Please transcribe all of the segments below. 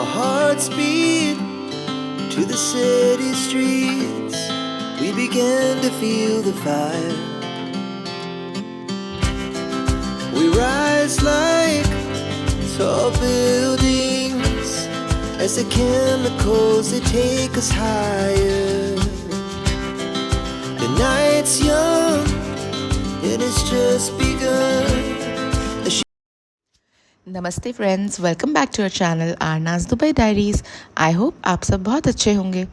Our hearts beat to the city streets. We began to feel the fire. We rise like tall buildings as the chemicals they take us higher. The night's young and it's just begun. नमस्ते friends, welcome back to our channel Arnaz Dubai diaries. I hope आप सब बहुत अच्छे होंगे।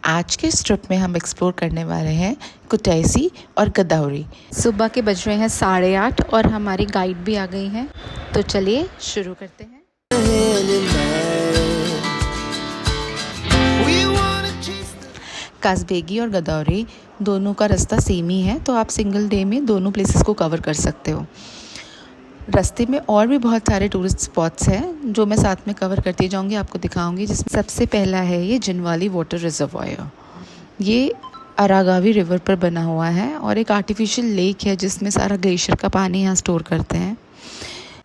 आज के इस trip में हम एक्सप्लोर करने वाले हैं कुटैसी और गदौरी। सुबह के बज रहे हैं 8:30 और हमारी गाइड भी आ गई हैं, तो चलिए शुरू करते हैं। काज़बेगी और गदौरी दोनों का रास्ता सेम ही है, तो आप सिंगल डे में दोनों प्लेसेस को कवर कर सकते हो। रास्ते में और भी बहुत सारे टूरिस्ट स्पॉट्स हैं जो मैं साथ में कवर करती जाऊंगी, आपको दिखाऊंगी। जिसमें सबसे पहला है ये जिनवाली वाटर रिजर्वायर। ये अरागावी रिवर पर बना हुआ है और एक आर्टिफिशियल लेक है जिसमें सारा ग्लेशियर का पानी यहाँ स्टोर करते हैं।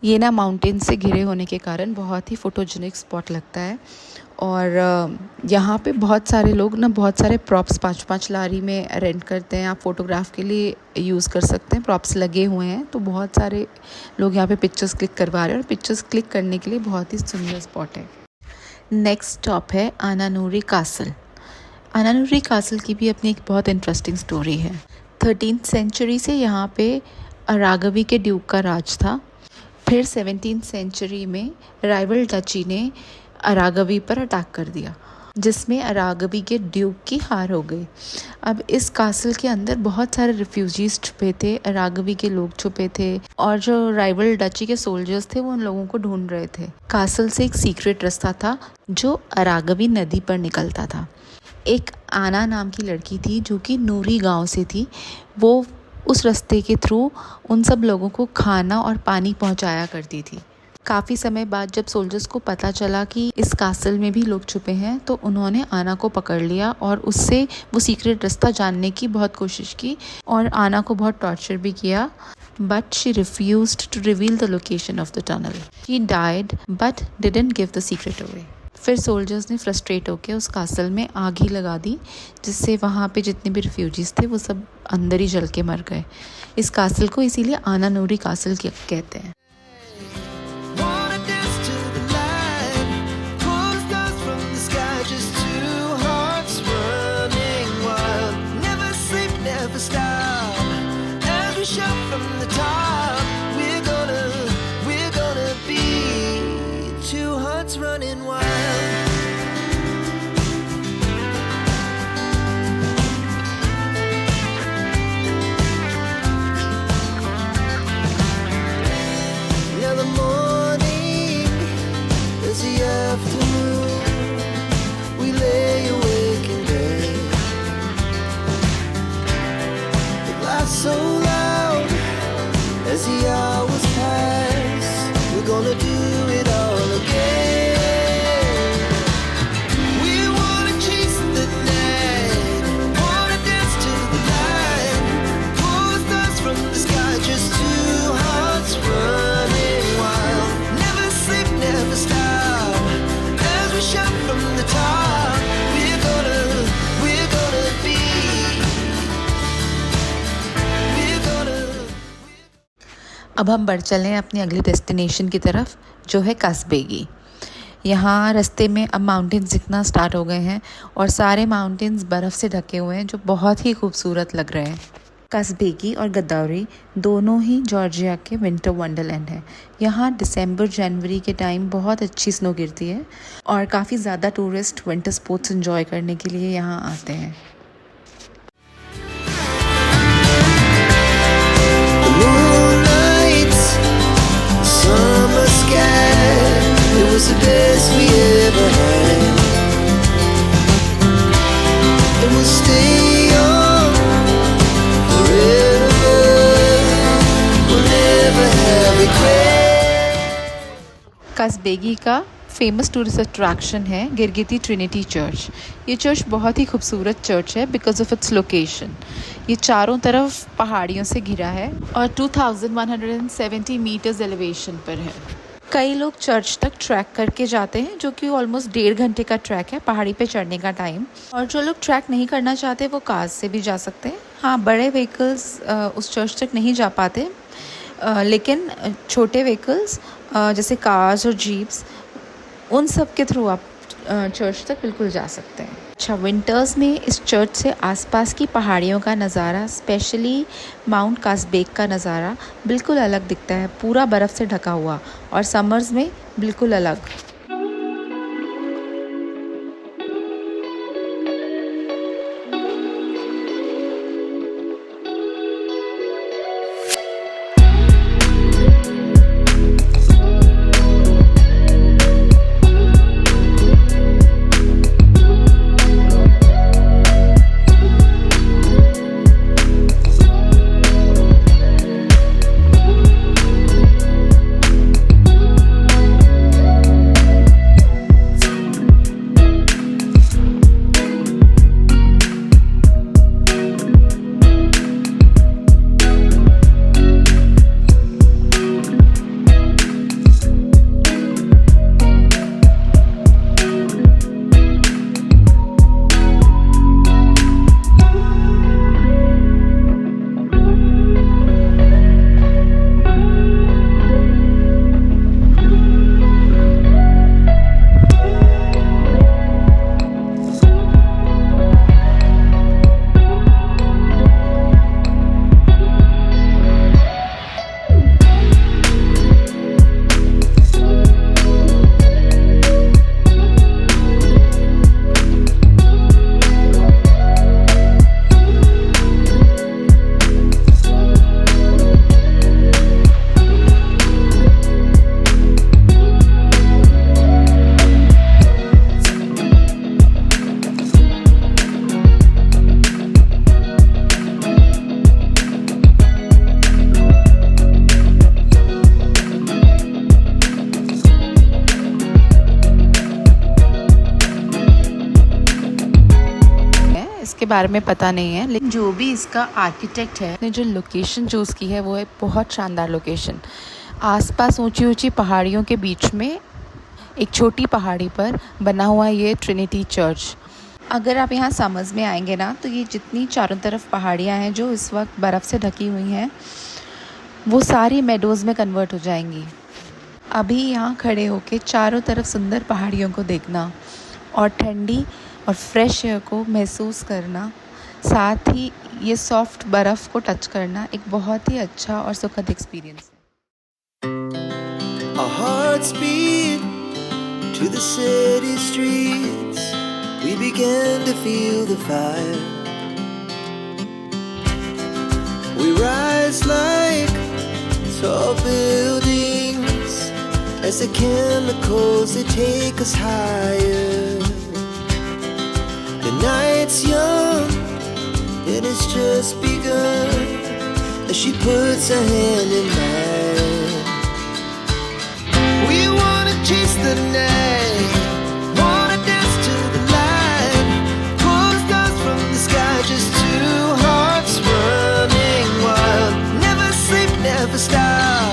ये ना माउंटेन से घिरे होने के कारण बहुत ही फोटोजेनिक स्पॉट लगता है। और यहाँ पे बहुत सारे लोग ना बहुत सारे प्रॉप्स 5-5 लारी में रेंट करते हैं। आप फ़ोटोग्राफ के लिए यूज़ कर सकते हैं, प्रॉप्स लगे हुए हैं। तो बहुत सारे लोग यहाँ पे पिक्चर्स क्लिक करवा रहे हैं और पिक्चर्स क्लिक करने के लिए बहुत ही सुंदर स्पॉट है। नेक्स्ट स्टॉप है आनानूरी कासल। आनानूरी कासल की भी अपनी एक बहुत इंटरेस्टिंग स्टोरी है। 13th सेंचुरी से यहाँ पे अरागवी के ड्यूक का राज था। फिर 17th सेंचुरी में राइवल डची ने अरागवी पर अटैक कर दिया, जिसमें अरागवी के ड्यूक की हार हो गई। अब इस कासल के अंदर बहुत सारे रिफ्यूजीज छुपे थे, अरागवी के लोग छुपे थे और जो राइवल डची के सोल्जर्स थे वो उन लोगों को ढूंढ रहे थे। कासल से एक सीक्रेट रास्ता था जो अरागवी नदी पर निकलता था। एक आना नाम की लड़की थी जो कि नूरी गांव से थी। वो उस रास्ते के थ्रू उन सब लोगों को खाना और पानी पहुंचाया करती थी। काफ़ी समय बाद जब सोल्जर्स को पता चला कि इस कासल में भी लोग छुपे हैं, तो उन्होंने आना को पकड़ लिया और उससे वो सीक्रेट रास्ता जानने की बहुत कोशिश की और आना को बहुत टॉर्चर भी किया। But she refused to reveal the location of the tunnel. She died but didn't give the secret away. फिर सोल्जर्स ने फ्रस्ट्रेट होकर उस कासल में आग ही लगा दी, जिससे वहाँ पे जितने भी रिफ्यूजीज थे वो सब अंदर ही जल के मर गए। इस कासल को इसीलिए आनानूरी कासल कहते हैं। Running wild. Now the morning is the afternoon. We lay awake in bed. The glass so loud as the hours pass. We're gonna do it all again. अब हम बढ़ चले हैं अपनी अगली डेस्टिनेशन की तरफ, जो है काज़बेगी। यहाँ रास्ते में अब माउंटेन्स दिखना स्टार्ट हो गए हैं और सारे माउंटेन्स बर्फ़ से ढके हुए हैं जो बहुत ही खूबसूरत लग रहे हैं। काज़बेगी और गदौरी दोनों ही जॉर्जिया के विंटर वंडरलैंड है। यहाँ दिसंबर जनवरी के टाइम बहुत अच्छी स्नो गिरती है और काफ़ी ज़्यादा टूरिस्ट विंटर स्पोर्ट्स एंजॉय करने के लिए यहाँ आते हैं। It was the best we ever had. And we'll stay on forever. We'll never have regret. काज़बेगी का फेमस टूरिस्ट अट्रैक्शन है गिरगिटी ट्रिनिटी चर्च। ये चर्च बहुत ही खूबसूरत चर्च है बिकॉज ऑफ इट्स लोकेशन। ये चारों तरफ पहाड़ियों से घिरा है और 2170 मीटर्स एलिवेशन पर है। कई लोग चर्च तक ट्रैक करके जाते हैं, जो कि ऑलमोस्ट 1.5 घंटे का ट्रैक है, पहाड़ी पे चढ़ने का टाइम। और जो लोग ट्रैक नहीं करना चाहते वो कार से भी जा सकते हैं। हाँ, बड़े व्हीकल्स उस चर्च तक नहीं जा पाते, लेकिन छोटे व्हीकल्स जैसे कार्स और जीप्स, उन सब के थ्रू आप चर्च तक बिल्कुल जा सकते हैं। अच्छा, विंटर्स में इस चर्च से आसपास की पहाड़ियों का नज़ारा, स्पेशली माउंट कास्बेक का नज़ारा बिल्कुल अलग दिखता है, पूरा बर्फ़ से ढका हुआ, और समर्स में बिल्कुल अलग। इसके बारे में पता नहीं है, लेकिन जो भी इसका आर्किटेक्ट है, ने जो लोकेशन चूज़ की है वो है बहुत शानदार लोकेशन। आसपास ऊंची ऊंची पहाड़ियों के बीच में एक छोटी पहाड़ी पर बना हुआ ये ट्रिनिटी चर्च। अगर आप यहाँ समर्स में आएंगे ना, तो ये जितनी चारों तरफ पहाड़ियाँ हैं जो इस वक्त बर्फ़ से ढकी हुई हैं, वो सारी मेडोज़ में कन्वर्ट हो जाएंगी। अभी यहाँ खड़े होके चारों तरफ सुंदर पहाड़ियों को देखना और ठंडी और फ्रेश एयर को महसूस करना, साथ ही ये सॉफ्ट बर्फ़ को टच करना एक बहुत ही अच्छा और सुखद एक्सपीरियंस है। Our hearts beat to the city streets. We began to feel the fire. We rise like tall buildings as the chemicals, they take us higher. The night's young and it's just begun as she puts her hand in mine. We wanna chase the night, wanna dance to the light, pull stars from the sky, just two hearts running wild. Never sleep, never stop,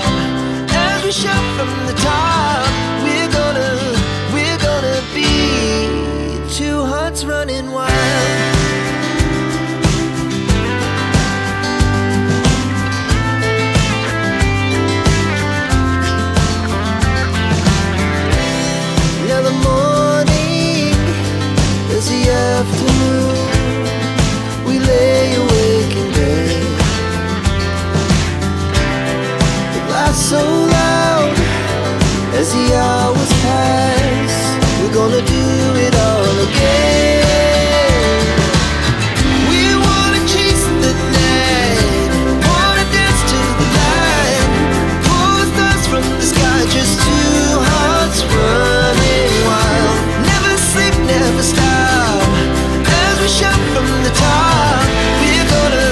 as we shout from the top. We're gonna be two hearts running wild. Now the morning is the afternoon. We lay awake in bed. It laughs so loud as the hours pass. We're gonna do it all again. We wanna chase the night, wanna dance to the light, pull stars from the sky, just two hearts running wild. Never sleep, never stop, as we shout from the top. We're gonna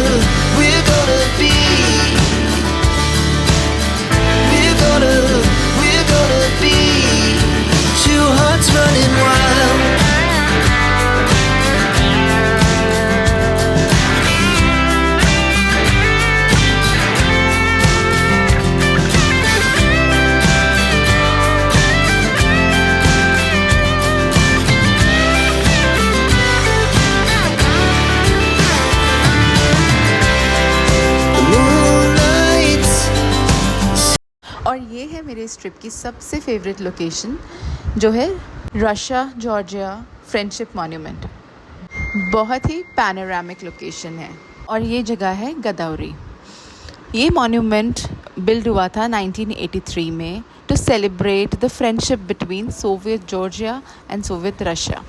be, we're gonna be two मेरे इस trip की सबसे favourite location जो है Russia Georgia friendship monument. बहुत ही panoramic location है और ये जगह है गदावरी। ये मॉन्यूमेंट बिल्ड हुआ था 1983 में to celebrate the friendship between Soviet Georgia and Soviet Russia.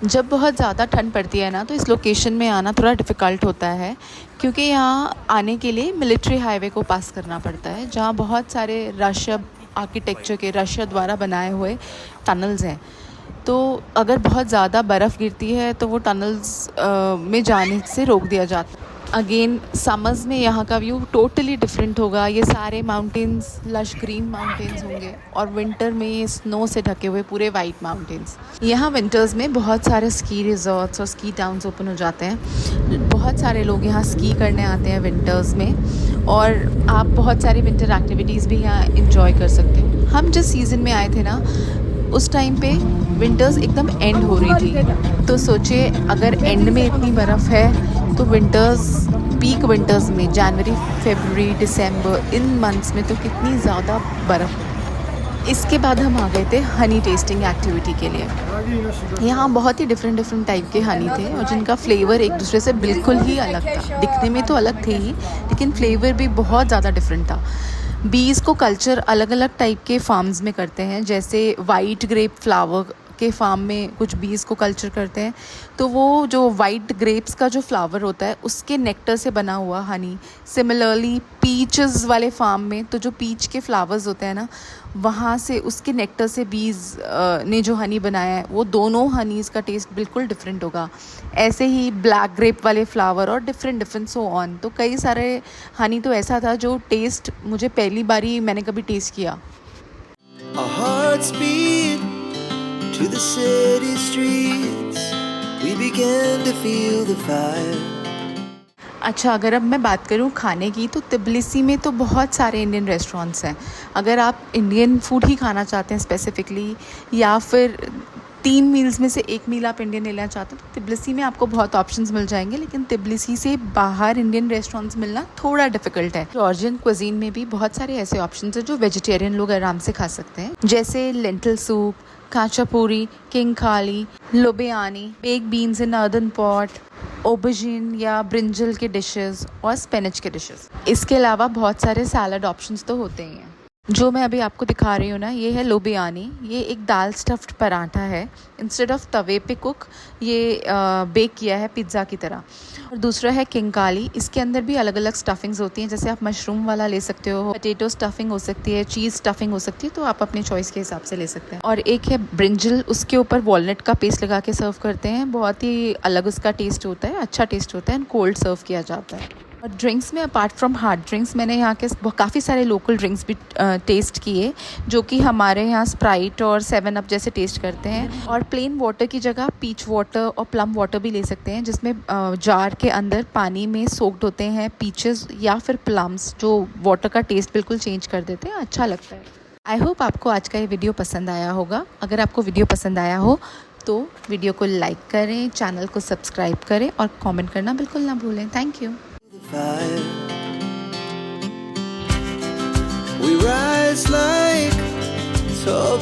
जब बहुत ज़्यादा ठंड पड़ती है ना तो इस लोकेशन में आना थोड़ा डिफ़िकल्ट होता है, क्योंकि यहाँ आने के लिए मिलिट्री हाईवे को पास करना पड़ता है, जहाँ बहुत सारे रशिया आर्किटेक्चर के रशिया द्वारा बनाए हुए टनल्स हैं। तो अगर बहुत ज़्यादा बर्फ़ गिरती है तो वो टनल्स में जाने से रोक दिया जाता है। अगेन समर्स में यहाँ का व्यू टोटली डिफरेंट होगा। ये सारे माउंटेन्स लश ग्रीन माउंटेन्स होंगे और विंटर में ये स्नो से ढके हुए पूरे वाइट माउंटेन्स। यहाँ विंटर्स में बहुत सारे स्की रिजॉर्ट्स और स्की टाउन्स ओपन हो जाते हैं। बहुत सारे लोग यहाँ स्की करने आते हैं विंटर्स में, और आप बहुत सारी विंटर एक्टिविटीज़ भी यहाँ इंजॉय कर सकते हो। हम जिस सीज़न में आए थे ना उस टाइम पे विंटर्स एकदम एंड हो रही थी, तो सोचिए अगर एंड में इतनी बर्फ़ है तो विंटर्स, पीक विंटर्स में जनवरी फरवरी दिसंबर इन मंथ्स में तो कितनी ज़्यादा बर्फ़। इसके बाद हम आ गए थे हनी टेस्टिंग एक्टिविटी के लिए। यहाँ बहुत ही डिफरेंट टाइप के हनी थे और जिनका फ्लेवर एक दूसरे से बिल्कुल ही अलग था। दिखने में तो अलग थे ही, लेकिन फ्लेवर भी बहुत ज़्यादा डिफरेंट था। बीज को कल्चर अलग अलग टाइप के फार्म्स में करते हैं, जैसे वाइट ग्रेप फ्लावर के फार्म में कुछ बीज को कल्चर करते हैं, तो वो जो वाइट ग्रेप्स का जो फ्लावर होता है उसके नेक्टर से बना हुआ हनी। सिमिलरली पीचेस वाले फार्म में तो जो पीच के फ्लावर्स होते हैं ना, वहाँ से उसके नेक्टर से बीज ने जो हनी बनाया है, वो दोनों हनीज़ का टेस्ट बिल्कुल डिफरेंट होगा। ऐसे ही ब्लैक ग्रेप वाले फ्लावर और डिफरेंट सो ऑन। तो कई सारे हनी तो ऐसा था जो टेस्ट मुझे पहली बारी मैंने कभी टेस्ट किया। Our hearts beat to the city streets. We began to feel the fire. अच्छा, अगर अब मैं बात करूँ खाने की, तो तिब्लिसी में तो बहुत सारे इंडियन रेस्टोरेंट्स हैं। अगर आप इंडियन फूड ही खाना चाहते हैं स्पेसिफ़िकली, या फिर 3 मील्स में से 1 मील आप इंडियन लेना चाहते हैं, तो तिब्लिसी में आपको बहुत ऑप्शंस मिल जाएंगे। लेकिन तिब्लिसी से बाहर इंडियन रेस्टोरेंट्स मिलना थोड़ा डिफ़िकल्ट है। जॉर्जियन क्विजीन में भी बहुत सारे ऐसे ऑप्शंस हैं जो वेजिटेरियन लोग आराम से खा सकते हैं, जैसे लेंटिल सूप, खाचापूरी, किंग खाली, लोबियानी, बेक बीन्स इन अर्दन पॉट, ओबजीन या ब्रिंजल के डिशेस और स्पिनच के डिशेस। इसके अलावा बहुत सारे सैलड ऑप्शंस तो होते ही हैं। जो मैं अभी आपको दिखा रही हूँ ना, ये है लोबियानी। ये एक दाल स्टफ्ड पराठा है। इंस्टेड ऑफ तवे पे कुक ये बेक किया है पिज़्ज़ा की तरह। और दूसरा है किंग काली। इसके अंदर भी अलग अलग स्टफिंग्स होती हैं, जैसे आप मशरूम वाला ले सकते हो, पोटैटो स्टफिंग हो सकती है, चीज़ स्टफिंग हो सकती है, तो आप अपनी चॉइस के हिसाब से ले सकते हैं। और एक है ब्रिंजल, उसके ऊपर वॉलनट का पेस्ट लगा के सर्व करते हैं। बहुत ही अलग उसका टेस्ट होता है, अच्छा टेस्ट होता है, एंड कोल्ड सर्व किया जाता है। और ड्रिंक्स में अपार्ट फ्रॉम हार्ड ड्रिंक्स मैंने यहाँ के काफ़ी सारे लोकल ड्रिंक्स भी टेस्ट किए, जो कि हमारे यहाँ स्प्राइट और 7 अप जैसे टेस्ट करते हैं। और प्लेन वाटर की जगह पीच वाटर और प्लम वाटर भी ले सकते हैं, जिसमें जार के अंदर पानी में सोक्ड होते हैं पीचेस या फिर प्लम्स, जो वाटर का टेस्ट बिल्कुल चेंज कर देते हैं। अच्छा लगता है। आई होप आपको आज का ये वीडियो पसंद आया होगा। अगर आपको वीडियो पसंद आया हो तो वीडियो को लाइक करें, चैनल को सब्सक्राइब करें और कमेंट करना बिल्कुल ना भूलें। Thank you. Fire. We rise like tall